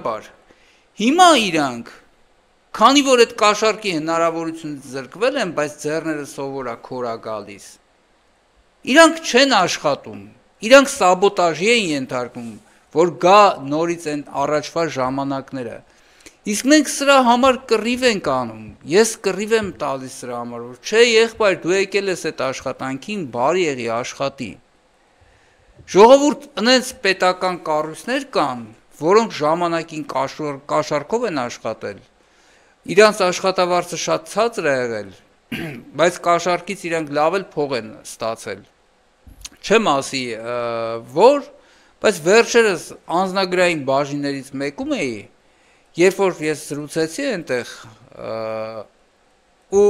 ճանապարհ։ Հիմա իրանք, քանի որ այդ կաշառքի հնարավորությունից զրկվել են, բայց ձեռները սովորա քորա գալիս, իրանք չեն աշխատում, իրանք սաբոտաժի են ենթարկում, որ գա նորից են առաջվա ժամանակները։ Իսկ մենք սրա համար կռիվ ենք անում, ես կռիվ եմ տալիս սրա համար, որ չէ եղբայր, դու եկել ես այդ աշխատանքին, բարի եղի աշխատի։ Ժողովուրդ ընենց պետական կառույցներ կան, որոնք ժամանակին կաշառքով են աշխատել, իրանց աշխատավարձը շատ ցածր է եղել, բայց կաշառքից իրանք լավ էլ փող են ստացել։ Չեմ ասի որ, բայց վերջերս անձնագրային բաժիններից մեկում էի, երբ որ ես զրուցեցի այնտեղ ու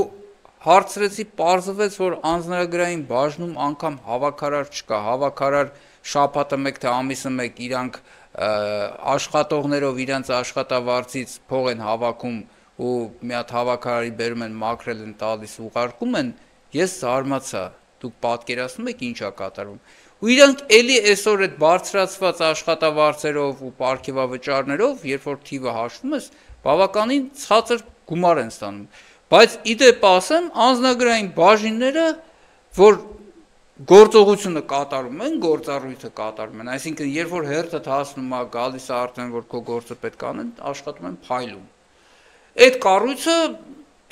հարցրեցի, պարզվեց, որ անձնագրային բաժնում անգամ հավաքարար չկա, հավաքարար շաբաթը մեկ թե ամիսը մեկ իրանք աշխատողներով իրանց աշխատավարձից փող են հավաքում ու մի հատ հավաքարարի բերում են, մաքրել են տալիս, ուղարկում են, ես զարմացա, դուք պատկերացնում եք ինչ է կատարվում։ Ու իրանք էլի այսօր այդ բարձրացված աշխատավարձերով ու պարգևավճարներով, երբ որ թիվը հաշվում ես, բավականին ցածր գումար են ստանում։ Բայց իդեպ ասեմ, անձնագրային բաժինները, որ գործողությունը կատարում են, գործառույթը կատարում են, այսինքն երբ որ հերթդ հասնում է, գալիս է արդեն, որ քո գործը պետք է անեն, աշխատում են փայլում։ Այդ կառույցը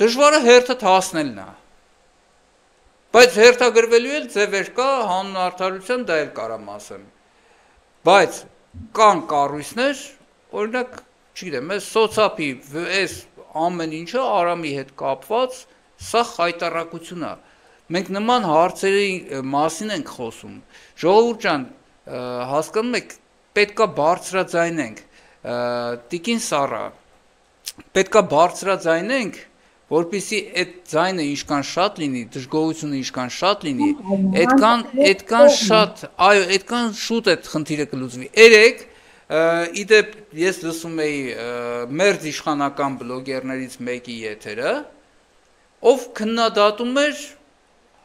դժվարը հերթդ հասնելն է։ Բայց հերթագրվելու էլ ձևեր կա, հանուն արդարության դա էլ կարամ ասեմ։ Բայց կան կառույցներ, օրինակ, չգիտեմ, այս սոցապի, այս ամեն ինչը Արամի հետ կապված, սա խայտառակություն է։ Մենք նման հարցերի մասին ենք խոսում։ Ժողովուրդ ջան, հասկանում եք, պետքա բարձրաձայնենք, տիկին Սառա, պետքա բարձրաձայնենք, որպեսզի այդ ձայնը ինչքան շատ լինի, դժգոհությունը ինչքան շատ լինի, այդքան շատ, այո, այդքան շուտ այդ խնդիրը կլուծվի։ Երեք իդեպ ես լսում էի մերձ իշխանական բլոգերներից մեկի եթերը, ով քննադատում էր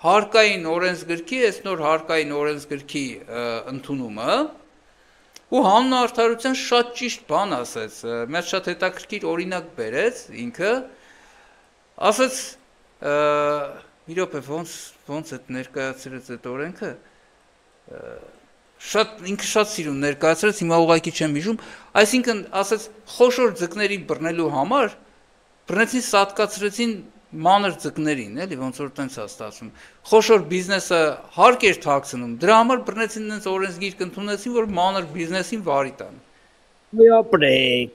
հարկային օրենսգրքի, այս նոր հարկային օրենսգրքի ընդունումը, ու հանուն արդարության շատ ճիշտ բան ասեց, մեծ շատ հետաքրքիր օրինակ բերեց ինքը, ասեց, մի րոպե, ոնց այդ ներկայացրեց այդ օրենքը, ինքը շատ սիրուն ներկայացրեց, հիմա ուղղակի չեմ հիշում, այսինքն ասեց խոշոր ձկների բռնելու համար բռնեցին սատկացրեցին մանր ձկներին, էլի ոնց որ տենց է ստացվում, խոշոր բիզնեսը հարկ էր թաքցնում, դրա համար բռնեցին նենց օրենսգիրք ընդունեցին, որ մանր բիզնեսին վարի տան։ Ոյ ապրեք,